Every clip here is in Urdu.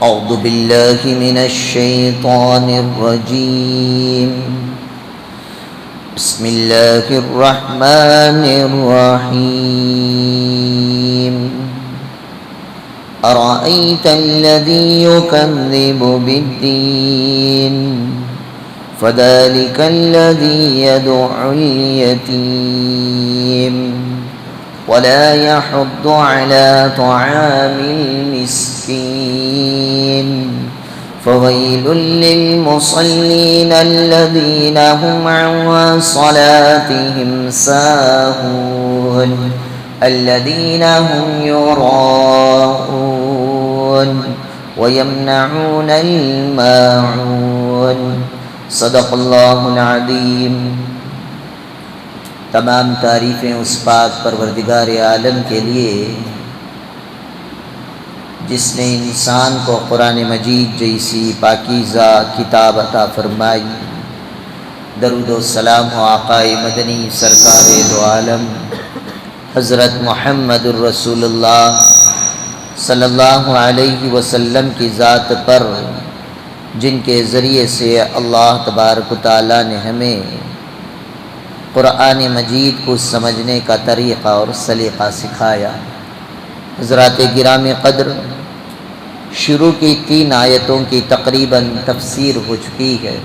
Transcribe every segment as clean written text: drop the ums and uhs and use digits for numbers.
أعوذ بالله من الشيطان الرجيم. بسم الله الرحمن الرحيم. أرأيت الذي يكذب بالدين فذلك الذي يدع اليتيم ولا يحض على طعام المسكين فويل للمصلين الذين هم عن صلاتهم ساهون الذين هم يراءون ويمنعون الماعون. صدق اللہ العظیم. تمام تعریفیں اس پاک پروردگار عالم کے لیے جس نے انسان کو قرآن مجید جیسی پاکیزہ کتاب عطا فرمائی. درود و سلام و آقا مدنی سرکار دو عالم حضرت محمد الرسول اللہ صلی اللہ علیہ وسلم کی ذات پر، جن کے ذریعے سے اللہ تبارک و تعالیٰ نے ہمیں قرآن مجید کو سمجھنے کا طریقہ اور سلیقہ سکھایا. حضرات گرامی قدر، شروع کی 3 آیتوں کی تقریباً تفسیر ہو چکی ہے.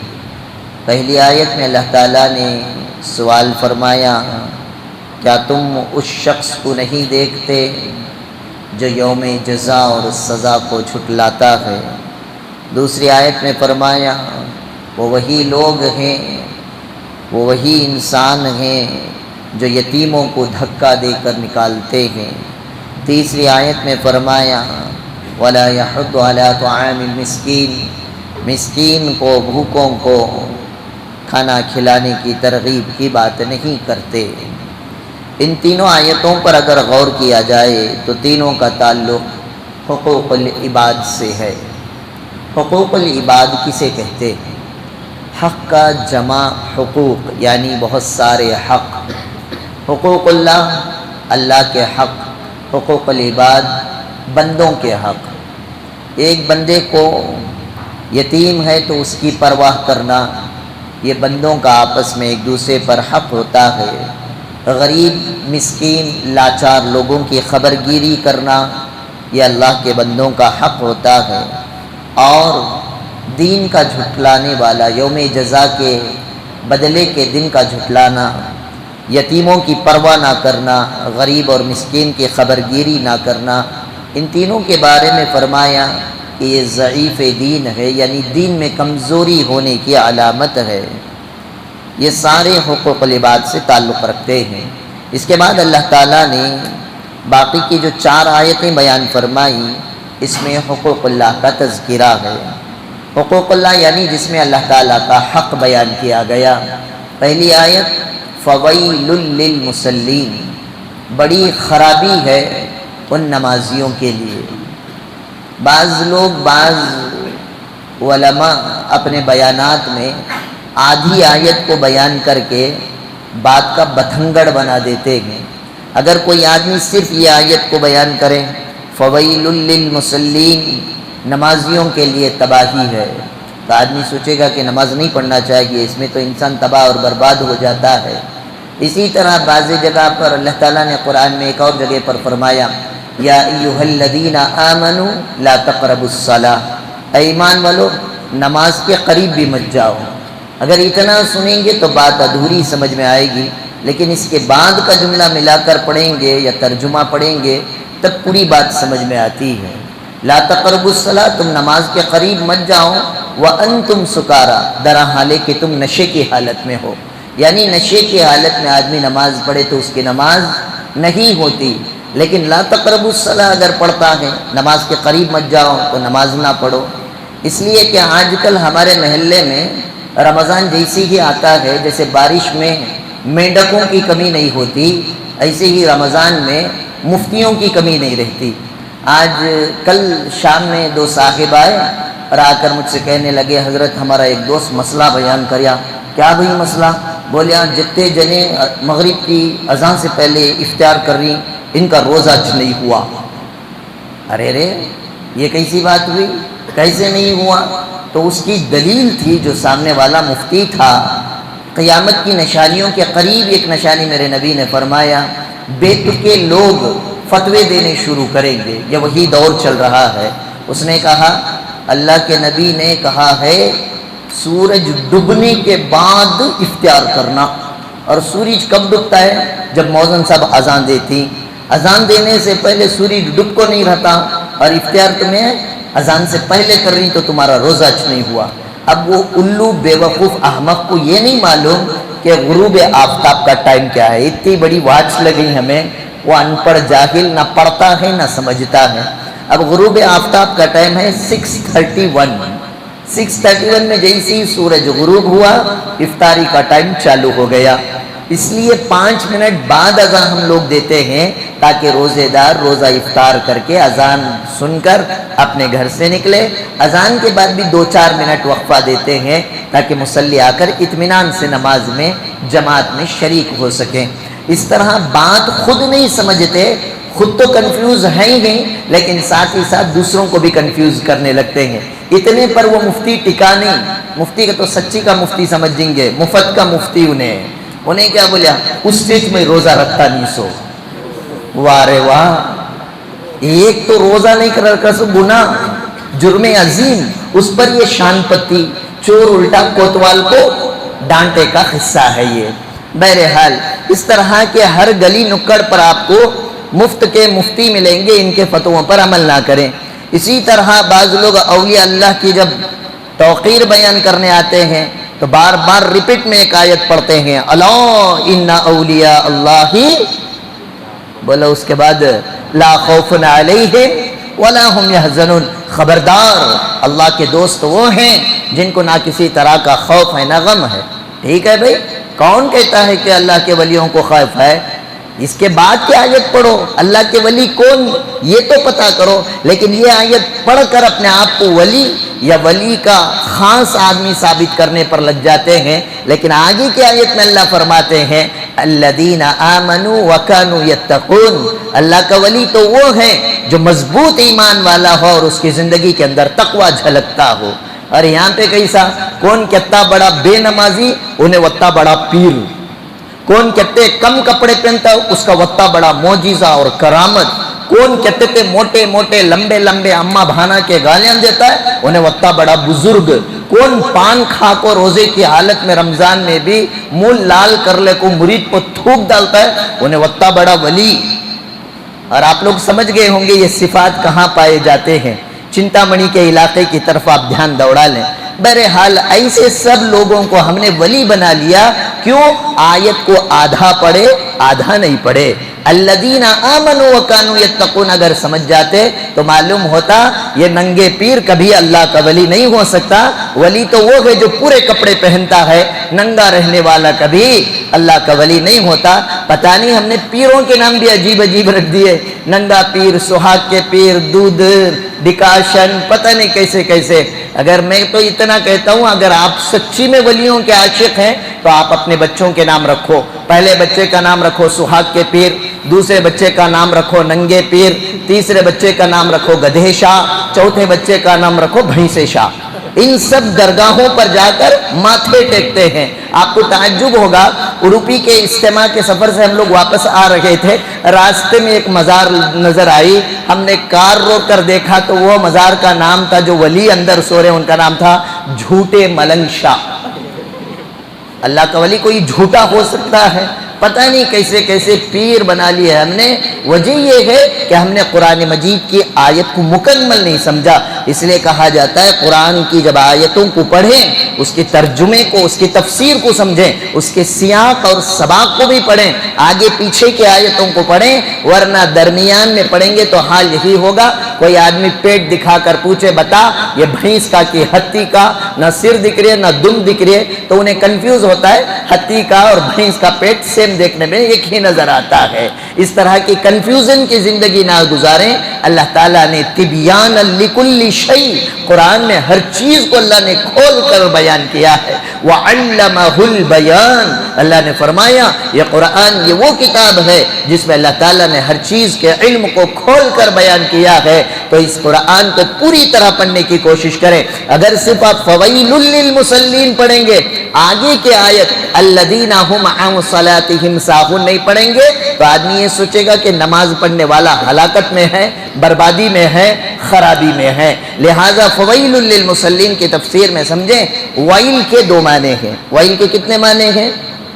پہلی آیت میں اللہ تعالیٰ نے سوال فرمایا، کیا تم اس شخص کو نہیں دیکھتے جو یوم جزا اور سزا کو جھٹلاتا ہے؟ دوسری آیت میں فرمایا، وہ وہی لوگ ہیں، وہ وہی انسان ہیں جو یتیموں کو دھکا دے کر نکالتے ہیں. تیسری آیت میں فرمایا، وَلَا يَحُضُّ عَلَىٰ طَعَامِ الْمِسْكِينِ، مسکین کو، بھوکوں کو کھانا کھلانے کی ترغیب کی بات نہیں کرتے. ان تینوں آیتوں پر اگر غور کیا جائے تو تینوں کا تعلق حقوق العباد سے ہے. حقوق العباد کسے کہتے ہیں؟ حق کا جمع حقوق، یعنی بہت سارے حق. حقوق اللہ، اللہ کے حق. حقوق العباد، بندوں کے حق. ایک بندے کو یتیم ہے تو اس کی پرواہ کرنا، یہ بندوں کا آپس میں ایک دوسرے پر حق ہوتا ہے. غریب، مسکین، لاچار لوگوں کی خبر گیری کرنا، یہ اللہ کے بندوں کا حق ہوتا ہے. اور دین کا جھٹلانے والا، یوم جزا کے بدلے کے دن کا جھٹلانا، یتیموں کی پرواہ نہ کرنا، غریب اور مسکین کی خبر گیری نہ کرنا، ان تینوں کے بارے میں فرمایا کہ یہ ضعیف دین ہے، یعنی دین میں کمزوری ہونے کی علامت ہے. یہ سارے حقوق العباد سے تعلق رکھتے ہیں. اس کے بعد اللہ تعالیٰ نے باقی کی جو 4 آیتیں بیان فرمائی، اس میں حقوق اللہ کا تذکرہ ہے. حقوق اللہ یعنی جس میں اللہ تعالیٰ کا حق بیان کیا گیا. پہلی آیت، فویل للمصلین، بڑی خرابی ہے ان نمازیوں کے لیے. بعض لوگ، بعض علماء اپنے بیانات میں آدھی آیت کو بیان کر کے بات کا بتھنگڑ بنا دیتے ہیں. اگر کوئی آدمی صرف یہ آیت کو بیان کرے، فویل للمصلین، نمازیوں کے لیے تباہی ہے، تو آدمی سوچے گا کہ نماز نہیں پڑھنا چاہیے، اس میں تو انسان تباہ اور برباد ہو جاتا ہے. اسی طرح بعض جگہ پر اللہ تعالیٰ نے قرآن میں ایک اور جگہ پر فرمایا، یا ایھا الذین آمنوا لا تقربوا الصلاۃ، اے ایمان والو نماز کے قریب بھی مت جاؤ. اگر اتنا سنیں گے تو بات ادھوری سمجھ میں آئے گی، لیکن اس کے بعد کا جملہ ملا کر پڑھیں گے یا ترجمہ پڑھیں گے تب پوری بات سمجھ میں آتی ہے. لا تقربوا الصلاۃ، تم نماز کے قریب مت جاؤ، وانتم سکارا، درا حالے کہ تم نشے کی حالت میں ہو. یعنی نشے کی حالت میں آدمی نماز پڑھے تو اس کی نماز نہیں ہوتی. لیکن لا تقربوا الصلاۃ اگر پڑھتا ہے، نماز کے قریب مت جاؤ تو نماز نہ پڑھو. اس لیے کہ آج کل ہمارے محلے میں رمضان جیسی ہی آتا ہے، جیسے بارش میں مینڈکوں کی کمی نہیں ہوتی، ایسے ہی رمضان میں مفتیوں کی کمی نہیں رہتی. آج کل شام میں 2 صاحب آئے اور آ کر مجھ سے کہنے لگے، حضرت ہمارا ایک دوست مسئلہ بیان کریا. کیا بھئی مسئلہ؟ بولے جتنے جنے مغرب کی اذان سے پہلے افطار کر رہی، ان کا روزہ نہیں ہوا. ارے رے، یہ کیسی بات ہوئی؟ کیسے نہیں ہوا؟ تو اس کی دلیل تھی جو سامنے والا مفتی تھا۔ قیامت کی نشانیوں کے قریب ایک نشانی میرے نبی نے فرمایا، بے تکے لوگ فتوے دینے شروع کریں گے، یہ وہی دور چل رہا ہے۔ اس نے کہا اللہ کے نبی نے کہا ہے سورج ڈوبنے کے بعد افطار کرنا، اور سورج کب ڈوبتا ہے؟ جب مؤذن صاحب اذان دیتی، اذان دینے سے پہلے سورج ڈوب کو نہیں رہتا، اور افطار تمہیں اذان سے پہلے کر رہی تو تمہارا روزہ نہیں ہوا۔ اب وہ الو بے وقوف احمق کو یہ نہیں معلوم کہ غروب آفتاب کا ٹائم کیا ہے۔ اتنی بڑی واچ لگی ہمیں، وہ ان پڑھ جاہل نہ پڑھتا ہے نہ سمجھتا ہے۔ اب غروب آفتاب کا ٹائم ہے 6:31 میں جیسے ہی سورج غروب ہوا افطاری کا ٹائم چالو ہو گیا۔ اس لیے 5 منٹ بعد اذان ہم لوگ دیتے ہیں تاکہ روزے دار روزہ افطار کر کے اذان سن کر اپنے گھر سے نکلے۔ اذان کے بعد بھی 2-4 منٹ وقفہ دیتے ہیں تاکہ مصلی آ کر اطمینان سے نماز میں جماعت میں شریک ہو سکیں۔ اس طرح بات خود نہیں سمجھتے، خود تو کنفیوز ہیں ہی لیکن ساتھ ہی ساتھ دوسروں کو بھی کنفیوز کرنے لگتے ہیں۔ اتنے پر وہ مفتی ٹکا نہیں، مفتی کا تو سچی کا مفتی سمجھیں گے، مفت کا مفتی انہیں کیا بولیا، اس اسٹیج میں روزہ رکھتا نہیں سو۔ واہ رے واہ، ایک تو روزہ نہیں کر سو گناہ، جرم عظیم، اس پر یہ شان پتی، چور الٹا کوتوال کو ڈانٹے کا قصہ ہے یہ۔ بہرحال اس طرح کے ہر گلی نکڑ پر آپ کو مفت کے مفتی ملیں گے، ان کے فتووں پر عمل نہ کریں۔ اسی طرح بعض لوگ اولیاء اللہ کی جب توقیر بیان کرنے آتے ہیں تو بار بار ریپیٹ میں ایک آیت پڑھتے ہیں، الا ان اولیاء اللہ، بولو اس کے بعد لا خوف علیہم ولا هم يحزنون، خبردار اللہ کے دوست وہ ہیں جن کو نہ کسی طرح کا خوف ہے نہ غم ہے۔ ٹھیک ہے بھائی، کون کہتا ہے کہ اللہ کے ولیوں کو خوف ہے؟ اس کے بعد کی آیت پڑھو، اللہ کے ولی کون یہ تو پتا کرو، لیکن یہ آیت پڑھ کر اپنے آپ کو ولی یا ولی کا خاص آدمی ثابت کرنے پر لگ جاتے ہیں۔ لیکن آگے کی آیت میں اللہ فرماتے ہیں الذین آمنوا وکانوا یتقون، اللہ کا ولی تو وہ ہے جو مضبوط ایمان والا ہو اور اس کی زندگی کے اندر تقوی جھلکتا ہو۔ اور یہاں پہ کیسا، کون کتنا بڑا بے نمازی انہیں وتا بڑا پیر، کون کہتے کم کپڑے پہنتا ہے اس کا وتا بڑا معجزہ اور کرامت، کون کہتے تھے موٹے موٹے لمبے لمبے اما بھانا کے گالیاں دیتا ہے انہیں وتا بڑا بزرگ، کون پان کھا کو روزے کی حالت میں رمضان میں بھی منہ لال کر لے کو مرید کو تھوک ڈالتا ہے انہیں وتا بڑا ولی۔ اور آپ لوگ سمجھ گئے ہوں گے یہ صفات کہاں پائے جاتے ہیں، چنتا منی کے علاقے کی طرف آپ دھیان دوڑا لیں۔ بہرحال ایسے سب لوگوں کو ہم نے ولی بنا لیا، کیوں؟ آیت کو آدھا پڑھے آدھا نہیں پڑھے۔ الذین آمنوا وکانوا یتقون اگر سمجھ جاتے تو معلوم ہوتا یہ ننگے پیر کبھی اللہ کا ولی نہیں ہو سکتا۔ ولی تو وہ ہے جو پورے کپڑے پہنتا ہے، ننگا رہنے والا کبھی اللہ کا ولی نہیں ہوتا۔ پتہ نہیں ہم نے پیروں کے نام بھی عجیب عجیب رکھ دیے، ننگا پیر، سہاگ کے پیر، دودھ ڈکاشن، پتہ نہیں کیسے کیسے۔ اگر میں تو اتنا کہتا ہوں اگر آپ سچی میں ولیوں کے عاشق ہیں تو آپ اپنے بچوں کے نام رکھو، پہلے بچے کا نام رکھو سہاگ کے پیر، دوسرے بچے کا نام رکھو ننگے پیر، تیسرے بچے کا نام رکھو گدھے شاہ، چوتھے بچے کا نام رکھو بھینسے شاہ۔ ان سب درگاہوں پر جا کر ماتھے ٹیکتے ہیں۔ آپ کو تعجب ہوگا، اروپی کے اجتماع کے سفر سے ہم لوگ واپس آ رہے تھے، راستے میں ایک مزار نظر آئی، ہم نے کار روک کر دیکھا تو وہ مزار کا نام تھا جو ولی اندر سو رہے ان کا نام تھا جھوٹے ملنگ شاہ۔ اللہ کا ولی کوئی جھوٹا ہو سکتا ہے؟ پتہ نہیں کیسے کیسے پیر بنا لیے ہم نے۔ وجہ یہ ہے کہ ہم نے قرآن مجید کی آیت کو مکمل نہیں سمجھا، اس لیے کہا جاتا ہے قرآن کی جب آیتوں کو پڑھیں اس کے ترجمے کو، اس کی تفسیر کو سمجھیں، اس کے سیاق اور سباق کو بھی پڑھیں، آگے پیچھے کے آیتوں کو پڑھیں، ورنہ درمیان میں پڑھیں گے تو حال یہی ہوگا۔ کوئی آدمی پیٹ دکھا کر پوچھے بتا یہ بھینس کا کہ ہتھی کا، نہ سر دکھ رہی ہے نہ دم دکھ رہی ہے، تو انہیں کنفیوز ہوتا ہے ہتھی کا اور بھینس کا پیٹ سیم دیکھنے میں ایک ہی نظر آتا ہے۔ اس طرح کی کنفیوژن کی زندگی نہ گزاریں۔ اللہ تعالیٰ نے تبیان لکل شیء، قرآن میں ہر چیز کو اللہ نے کھول کر بیان کیا ہے۔ وعلمہ البیان، اللہ نے فرمایا یہ قرآن یہ وہ کتاب ہے جس میں اللہ تعالیٰ نے ہر چیز کے علم کو کھول کر بیان کیا ہے۔ تو اس قرآن کو پوری طرح پڑھنے کی کوشش کریں۔ اگر صرف آپ فویل للمصلین پڑھیں گے، آگے کی آیت الذین هم عن صلاتهم ساہون نہیں پڑھیں گے تو آدمی یہ سوچے گا کہ نماز پڑھنے والا ہلاکت میں ہے، بربادی میں ہے، خرابی میں ہے۔ لہٰذا فویل للمصلین کی تفسیر میں سمجھیں، ویل کے دو معنی ہیں۔ ویل کے کتنے معنی ہیں؟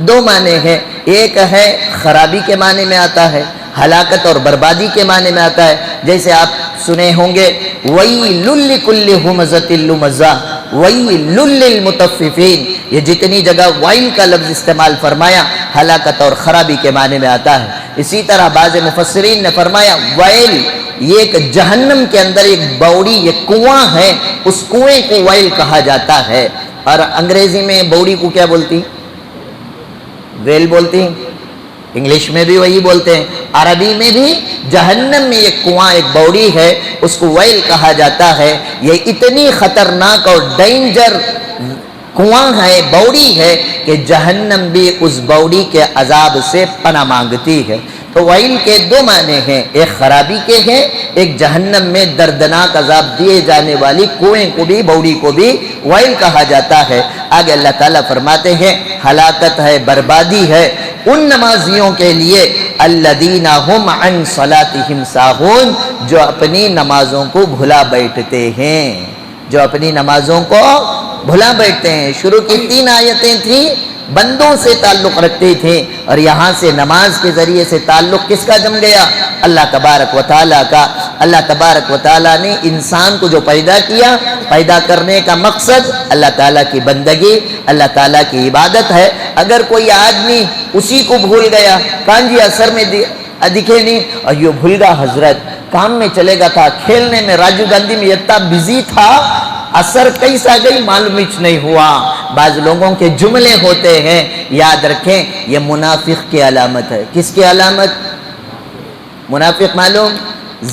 دو معنی ہیں۔ ایک ہے خرابی کے معنی میں آتا ہے، ہلاکت اور بربادی کے معنی میں آتا ہے۔ جیسے آپ سنے ہوں گے وَيْلٌ لِكُلِّ هُمَزَةٍ لُمَزَّةٍ وَيْلٌ لِلْمُطَفِّفِينَ، یہ جتنی جگہ وائل کا لفظ استعمال فرمایا ہلاکت اور خرابی کے معنی میں آتا ہے۔ اسی طرح بعض مفسرین نے فرمایا وائل یہ ایک جہنم کے اندر ایک باوڑی، ایک کنواں ہے، اس کنویں کو وائل کہا جاتا ہے۔ اور انگریزی میں باوڑی کو کیا بولتی؟ ویل بولتی ہیں، انگلش میں بھی وہی بولتے ہیں، عربی میں بھی جہنم میں ایک کنواں ایک باوڑی ہے، اس کو ویل کہا جاتا ہے۔ یہ اتنی خطرناک اور ڈینجر کنواں ہے، باوڑی ہے کہ جہنم بھی اس باوڑی کے عذاب سے پناہ مانگتی ہے۔ تو ویل کے دو معنی ہیں، ایک خرابی کے ہیں، ایک جہنم میں دردناک عذاب دیے جانے والی کنویں کو بھی، باوڑی کو بھی ویل کہا جاتا ہے۔ آگے اللہ تعالیٰ فرماتے ہیں ہلاکت ہے، بربادی ہے ان نمازیوں کے لیے الذین هم عن صلاتهم ساہون، جو اپنی نمازوں کو بھلا بیٹھتے ہیں، جو اپنی نمازوں کو بھلا بیٹھتے ہیں۔ شروع کی 3 آیتیں تھیں بندوں سے تعلق رکھتی تھیں، اور یہاں سے نماز کے ذریعے سے تعلق کس کا جم گیا؟ اللہ تبارک و تعالیٰ کا۔ اللہ تبارک و تعالیٰ نے انسان کو جو پیدا کیا، پیدا کرنے کا مقصد اللہ تعالیٰ کی بندگی، اللہ تعالیٰ کی عبادت ہے۔ اگر کوئی آدمی اسی کو بھول گیا، کان جی اثر میں دکھے نہیں، اور یہ بھول گا حضرت، کام میں چلے گا تھا، کھیلنے میں راجیو گاندھی میں اتنا بزی تھا، اثر کیسا گئی معلوم ہی نہیں ہوا۔ بعض لوگوں کے جملے ہوتے ہیں، یاد رکھیں یہ منافق کی علامت ہے۔ کس کی علامت؟ منافق معلوم،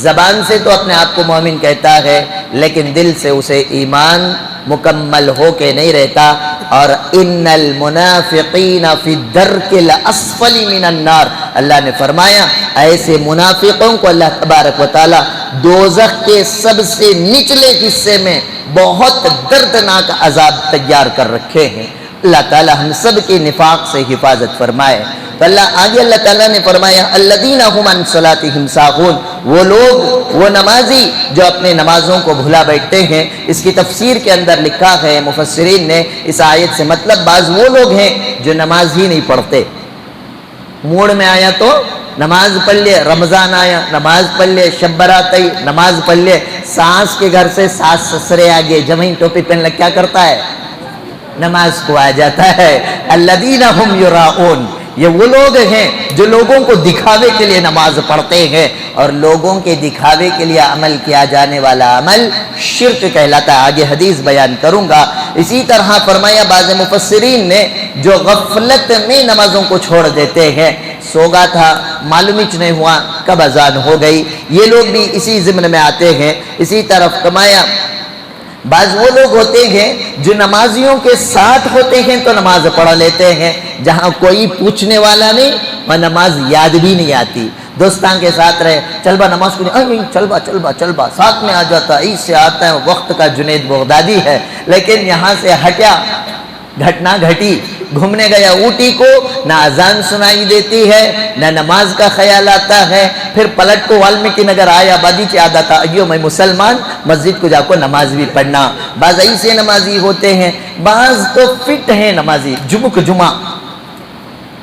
زبان سے تو اپنے آپ کو مومن کہتا ہے لیکن دل سے اسے ایمان مکمل ہو کے نہیں رہتا۔ اور ان المنافقین فی الدرک الاسفل من النار، اللہ نے فرمایا ایسے منافقوں کو اللہ تبارک و تعالی دوزخ کے سب سے نچلے حصے میں بہت دردناک عذاب تیار کر رکھے ہیں۔ اللہ تعالی ہم سب کی نفاق سے حفاظت فرمائے۔ تو آگے اللہ تعالیٰ نے فرمایا الذین هم عن صلاتهم ساہون، وہ لوگ، وہ نمازی جو اپنے نمازوں کو بھلا بیٹھتے ہیں۔ اس کی تفسیر کے اندر لکھا ہے مفسرین نے اس آیت سے مطلب بعض وہ لوگ ہیں جو نماز ہی نہیں پڑھتے، موڑ میں آیا تو نماز پڑھ لے، رمضان آیا نماز پڑھ لے، شب برات آئی نماز پڑھ لے، ساس کے گھر سے ساس سسرے آگے جمعی ٹوپی پہن لے کیا کرتا ہے؟ نماز کو آ جاتا ہے۔ الذین هم یراؤون، یہ وہ لوگ ہیں جو لوگوں کو دکھاوے کے لیے نماز پڑھتے ہیں، اور لوگوں کے دکھاوے کے لیے عمل کیا جانے والا عمل شرک کہلاتا ہے۔ آگے حدیث بیان کروں گا۔ اسی طرح فرمایا بعض مفسرین نے جو غفلت میں نمازوں کو چھوڑ دیتے ہیں، سو گا تھا معلوم ہی نہیں ہوا کب اذان ہو گئی، یہ لوگ بھی اسی ضمن میں آتے ہیں۔ اسی طرف فرمایا بعض وہ لوگ ہوتے ہیں جو نمازیوں کے ساتھ ہوتے ہیں تو نماز پڑھ لیتے ہیں، جہاں کوئی پوچھنے والا نہیں اور نماز یاد بھی نہیں آتی، دوستان کے ساتھ رہے، چل با نماز کو نہیں، چل با ساتھ میں آ جاتا، اس سے آتا ہے، وقت کا جنید بغدادی ہے۔ لیکن یہاں سے ہٹیا، گھٹنا گھٹی، گھومنے گیا اوٹی کو، نہ اذان سنائی دیتی ہے، نہ نماز کا خیال آتا ہے، پھر پلٹ کو والمکی نگر آیا آبادی چ آدھا تھا، ایو میں مسلمان، مسجد کو جا کو نماز بھی پڑھنا۔ بعض ایسے نمازی ہوتے ہیں، بعض تو فٹ ہیں نمازی، جمعہ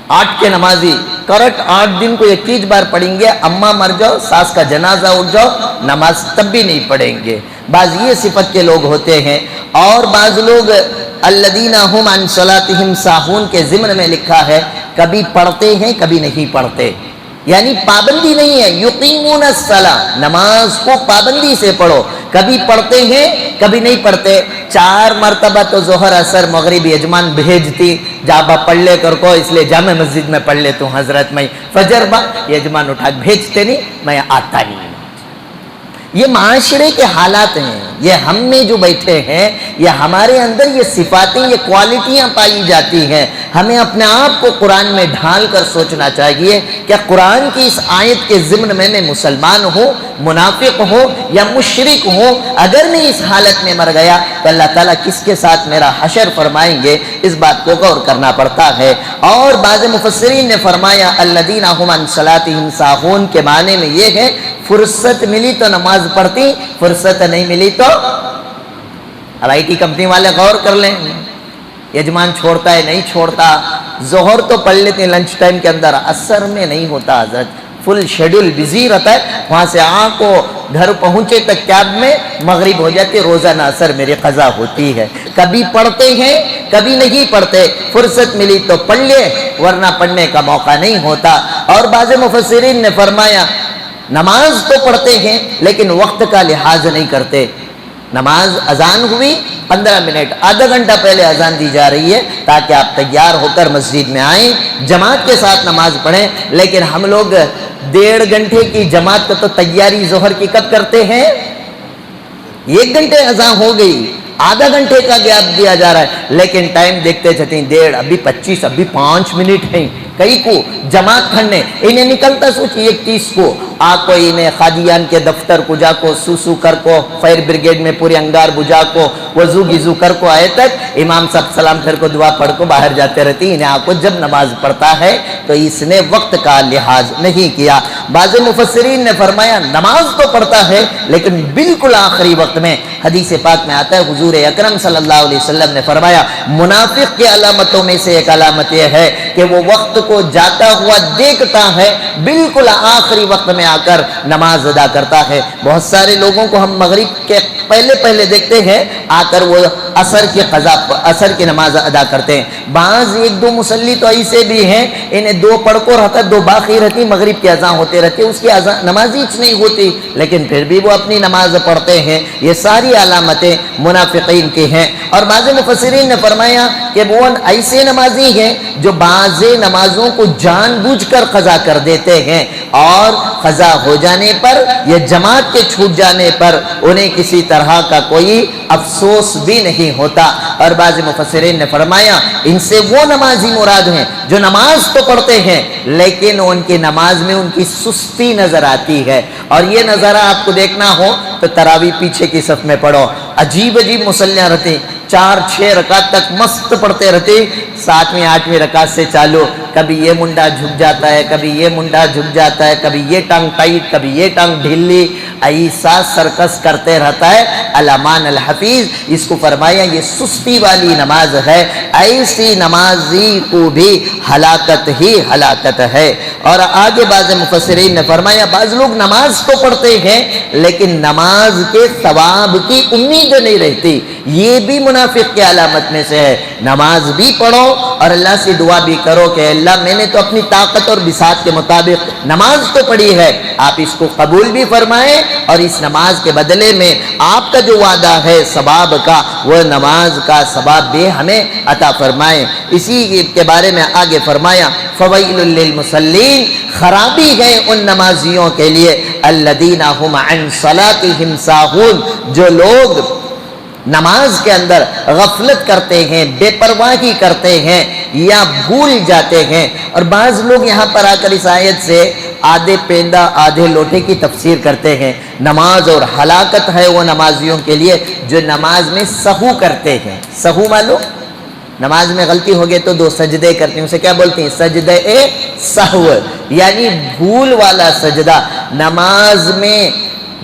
8 کے نمازی، کرٹ 8 دن کو 21 بار پڑھیں گے، اماں مر جاؤ، ساس کا جنازہ اٹھ جاؤ، نماز تب بھی نہیں پڑھیں گے۔ بعض یہ صفت کے لوگ ہوتے ہیں، اور بعض لوگ الذین هم عن صلاتهم ساہون کے ضمن میں لکھا ہے کبھی پڑھتے ہیں کبھی نہیں پڑھتے، یعنی پابندی نہیں ہے. یقیمون الصلاۃ، نماز کو پابندی سے پڑھو. کبھی پڑھتے ہیں کبھی نہیں پڑھتے. 4 مرتبہ تو ظہر اثر مغرب یجمان بھیجتی جابا پڑھ لے کر کو، اس لیے جامع مسجد میں پڑھ لیتا ہوں حضرت میں. فجر با یجمان اٹھا بھیجتے نہیں، میں آتا نہیں. یہ معاشرے کے حالات ہیں، یہ ہم میں جو بیٹھے ہیں، یہ ہمارے اندر یہ صفاتیں، یہ کوالٹیاں پائی جاتی ہیں. ہمیں اپنے آپ کو قرآن میں ڈھال کر سوچنا چاہیے کہ قرآن کی اس آیت کے ضمن میں مسلمان ہوں، منافق ہوں یا مشرک ہوں، اگر میں اس حالت میں مر گیا تو اللہ تعالیٰ کس کے ساتھ میرا حشر فرمائیں گے، اس بات کو غور کرنا پڑتا ہے. اور بعض مفسرین نے فرمایا الذین هم عن صلاتهم ساہون کے معنی میں یہ ہے فرصت ملی تو نماز پڑھتی، فرصت نہیں ملی تو. اب آئی ٹی کمپنی والے غور کر لیں، یجمان چھوڑتا ہے نہیں چھوڑتا. ظہر تو پڑھ لیتے ہیں لنچ ٹائم کے اندر، اثر میں نہیں ہوتا حضرت. فل شیڈول بزی رہتا ہے، وہاں سے کو گھر پہنچے تک کیب میں مغرب ہو جاتی. روزانہ اثر میری قضا ہوتی ہے. کبھی پڑھتے ہیں کبھی نہیں پڑھتے، فرصت ملی تو پڑھ لے ورنہ پڑھنے کا موقع نہیں ہوتا. اور بعض مفسرین نے فرمایا نماز تو پڑھتے ہیں لیکن وقت کا لحاظ نہیں کرتے. نماز اذان ہوئی 15 منٹ آدھا گھنٹہ پہلے اذان دی جا رہی ہے تاکہ آپ تیار ہو کر مسجد میں آئیں، جماعت کے ساتھ نماز پڑھیں. لیکن ہم لوگ 1.5 گھنٹے کی جماعت کا تو تیاری ظہر کی کب کرتے ہیں؟ 1 گھنٹے اذان ہو گئی، آدھا گھنٹے کا گیپ دیا جا رہا ہے، لیکن ٹائم دیکھتے چلتے 1.5 ابھی 25 ابھی 5 منٹ ہیں. کئی کو جماعت کھڑنے انہیں نکلتا سوچی 31 کو کو انہیں خادیان کے دفتر کو جا کو سوسو کر کو فائر بریگیڈ میں پورے انگار بجھا کو وضو گیزو کر کو آئے تک امام صاحب سلام پھر کو دعا پڑھ کو باہر جاتے رہتی. انہیں کو جب نماز پڑھتا ہے تو اس نے وقت کا لحاظ نہیں کیا. بعض مفسرین نے فرمایا نماز تو پڑھتا ہے لیکن بالکل آخری وقت میں. حدیث پاک میں آتا ہے حضور اکرم صلی اللہ علیہ وسلم نے فرمایا منافق کی علامتوں میں سے ایک علامت یہ ہے کہ وہ وقت کو جاتا ہوا دیکھتا ہے، بالکل آخری وقت میں آ کر نماز ادا کرتا ہے. بہت سارے لوگوں کو ہم مغرب کے پہلے دیکھتے ہیں آ کر وہ عصر کی نماز ادا کرتے ہیں. بعض 1-2 مصلی تو ایسے بھی ہیں انہیں 2 پڑھ کو رہتا 2 باقی رہتی، مغرب کی اذان ہوتے رہتے، اس کی نماز ہی نہیں ہوتی لیکن پھر بھی وہ اپنی نماز پڑھتے ہیں. یہ ساری علامتیں منافقین کی ہیں. اور بعض مفسرین نے فرمایا کہ وہ ایسے نمازی ہیں جو بعض نمازوں کو جان بوجھ کر قضا کر دیتے ہیں اور قضا ہو جانے پر یا جماعت کے چھوٹ جانے پر انہیں کسی طرح کا کوئی افسوس بھی نہیں ہوتا. اور بعض مفسرین نے فرمایا ان سے وہ نمازی مراد ہیں جو نماز تو پڑھتے ہیں لیکن ان کی نماز میں ان کی سستی نظر آتی ہے. اور یہ نظارہ آپ کو دیکھنا ہو تو تراویح پیچھے کی صف میں پڑھو، عجیب مصلیاں رہتی، 4-6 رکعت تک مست پڑھتے رہتے، 7ویں 8ویں رکعت سے چالو کبھی یہ منڈا جھک جاتا ہے کبھی یہ منڈا جھک جاتا ہے، کبھی یہ ٹانگ ٹائٹ کبھی یہ ٹانگ ڈھیلی، ایسا سرکس کرتے رہتا ہے. علمان الحفیظ اس کو فرمایا یہ سستی والی نماز ہے، ایسی نمازی کو بھی ہلاکت ہی ہلاکت ہے. اور آگے بعض مفسرین نے فرمایا بعض لوگ نماز تو پڑھتے ہیں لیکن نماز کے ثواب کی امید نہیں رہتی، یہ بھی منافق کی علامت میں سے ہے. نماز بھی پڑھو اور اللہ سے دعا بھی کرو کہ اللہ میں نے تو اپنی طاقت اور بساط کے مطابق نماز تو پڑھی ہے، آپ اس کو قبول بھی فرمائیں اور اس نماز کے بدلے میں آپ کا جو وعدہ ہے ثواب کا وہ نماز کا ثواب بھی ہمیں عطا فرمائیں. اسی کے بارے میں آگے فرمایا فویل للمصلین، خرابی ہے ان نمازیوں کے لیے الذین هم عن صلاتهم ساہون، جو لوگ نماز کے اندر غفلت کرتے ہیں، بے پرواہی کرتے ہیں یا بھول جاتے ہیں. اور بعض لوگ یہاں پر آ کر اس آیت سے آدھے پیندا آدھے لوٹے کی تفسیر کرتے ہیں. نماز اور ہلاکت ہے وہ نمازیوں کے لیے جو نماز میں سہو کرتے ہیں. سہو معلوم، نماز میں غلطی ہو گئے تو 2 سجدے کرتے ہیں، اسے کیا بولتے ہیں؟ سجدہ سہو، یعنی بھول والا سجدہ. نماز میں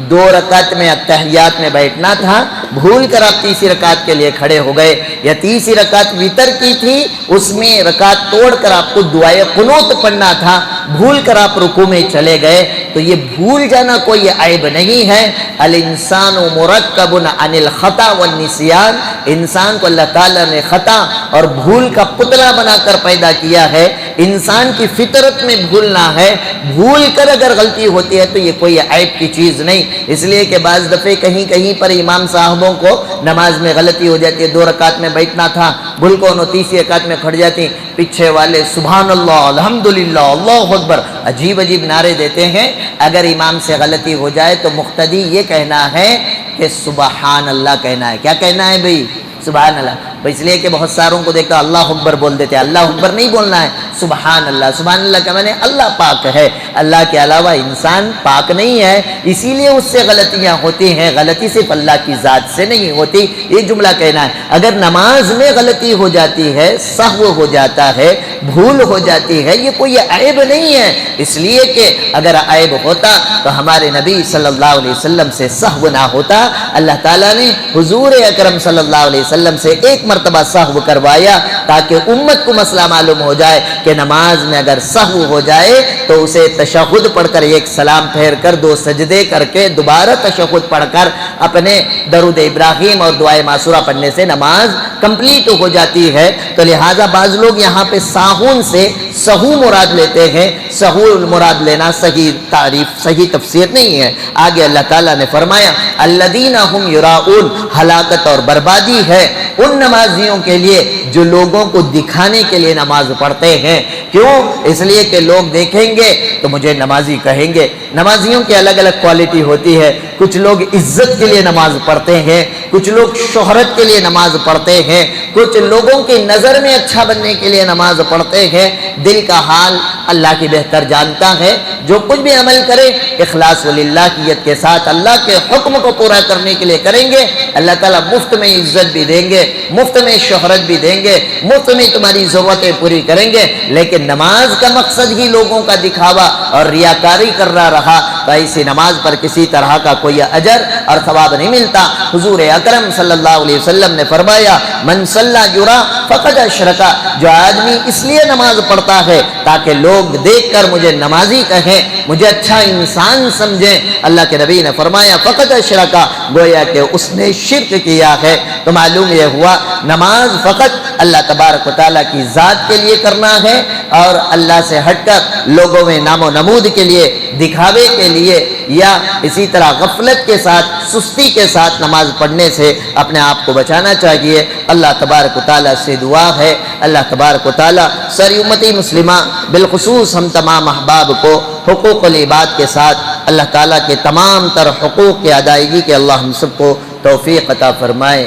2 رکعت میں اتحیات میں بیٹھنا تھا، بھول کر آپ تیسری رکعت کے لیے کھڑے ہو گئے، یا تیسری رکعت وتر کی تھی اس میں رکعت توڑ کر آپ کو دعائے قنوت پڑھنا تھا، بھول کر آپ رکوع میں چلے گئے تو یہ بھول جانا کوئی عیب نہیں ہے. الانسان مرکب عن الخطا والنسیان، انسان کو اللہ تعالیٰ نے خطا اور بھول کا پتلا بنا کر پیدا کیا ہے. انسان کی فطرت میں بھولنا ہے، بھول کر اگر غلطی ہوتی ہے تو یہ کوئی عیب کی چیز نہیں. اس لیے کہ بعض دفعے کہیں کہیں پر امام صاحبوں کو نماز میں غلطی ہو جاتی ہے، 2 رکعت میں بیٹھنا تھا، بھول کو 29 رکعت میں کھڑ جاتی، پیچھے والے سبحان اللہ الحمدللہ اللہ اکبر عجیب عجیب نعرے دیتے ہیں. اگر امام سے غلطی ہو جائے تو مقتدی یہ کہنا ہے کہ سبحان اللہ کہنا ہے. کیا کہنا ہے بھئی؟ سبحان اللہ. اس لیے کہ بہت ساروں کو دیکھا اللہ اکبر بول دیتے ہیں. اللہ اکبر نہیں بولنا ہے، سبحان اللہ. سبحان اللہ کا معنی اللہ پاک ہے، اللہ کے علاوہ انسان پاک نہیں ہے، اسی لیے اس سے غلطیاں ہوتی ہیں. غلطی صرف اللہ کی ذات سے نہیں ہوتی، یہ جملہ کہنا ہے. اگر نماز میں غلطی ہو جاتی ہے، سہو ہو جاتا ہے، بھول ہو جاتی ہے، یہ کوئی عیب نہیں ہے. اس لیے کہ اگر عیب ہوتا تو ہمارے نبی صلی اللہ علیہ وسلم سے سہو نہ ہوتا. اللہ تعالیٰ نے حضور اکرم صلی اللہ علیہ وسلم سے ایک مرتبہ سہو کروایا تاکہ امت کو مسئلہ معلوم ہو جائے کہ نماز میں اگر سہو ہو جائے تو اسے تشہد پڑھ کر ایک سلام پھیر کر 2 سجدے کر کے دوبارہ تشہد پڑھ کر اپنے درود ابراہیم اور دعائے معصورہ پڑھنے سے نماز کمپلیٹ ہو جاتی ہے. تو لہٰذا بعض لوگ یہاں پہ ساہون سے سہو مراد لیتے ہیں. سہو مراد لینا صحیح تعریف، صحیح تفسیر نہیں ہے. آگے اللہ تعالیٰ نے فرمایا الذین هم یراؤون، ہلاکت اور بربادی ہے ان نمازیوں کے لیے جو لوگوں کو دکھانے کے لیے نماز پڑھتے ہیں. کیوں؟ اس لیے کہ لوگ دیکھیں گے تو مجھے نمازی کہیں گے. نمازیوں کی الگ الگ کوالٹی ہوتی ہے. کچھ لوگ عزت کے لیے نماز پڑھتے ہیں، کچھ لوگ شہرت کے لیے نماز پڑھتے ہیں، کچھ لوگوں کی نظر میں اچھا بننے کے لیے نماز پڑھتے ہیں. دل کا حال اللہ کی بہتر جانتا ہے. جو کچھ بھی عمل کرے اخلاص للہیت کے ساتھ اللہ کے حکم کو پورا کرنے کے لیے کریں گے، اللہ تعالیٰ مفت میں عزت بھی دیں گے، مفت میں شہرت بھی دیں گے، مفت میں تمہاری ضرورتیں پوری کریں گے. لیکن نماز کا مقصد ہی لوگوں کا دکھاوا اور ریاکاری کرنا رہا تو ایسی نماز پر کسی طرح کا کوئی اجر اور ثواب نہیں ملتا. حضور اکرم صلی اللہ علیہ وسلم نے فرمایا من صلی یرا فقد اشرکا، جو آدمی اس لیے نماز پڑھتا ہے تاکہ لوگ دیکھ کر مجھے نمازی کہیں، مجھے اچھا انسان سمجھیں. اللہ کے نبی نے فرمایا فقد اشرکا، گویا کہ اس نے شرک کیا ہے. تو معلوم یہ ہوا نماز فقط اللہ تبارک و تعالیٰ کی ذات کے لیے کرنا ہے اور اللہ سے ہٹ کر لوگوں میں نام و نمود کے لیے، دکھاوے کے لیے یا اسی طرح غفلت کے ساتھ، سستی کے ساتھ نماز پڑھنے سے اپنے آپ کو بچانا چاہیے. اللہ تبارک و تعالیٰ سے دعا ہے اللہ تبارک و تعالیٰ ساری امتی مسلمہ بالخصوص ہم تمام احباب کو حقوق العباد کے ساتھ اللہ تعالیٰ کے تمام تر حقوق کی ادائیگی کے اللہ ہم سب کو توفیق عطا فرمائے.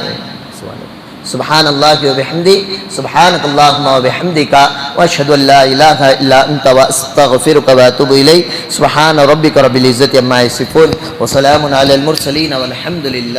سبحان اللہ و بحمدہ، سبحانک اللہم و بحمدک، واشہد ان لا الہ الا انت واستغفرک واتوب الیک. سبحان ربک رب العزت عما یصفون وسلام علی المرسلین والحمد للہ.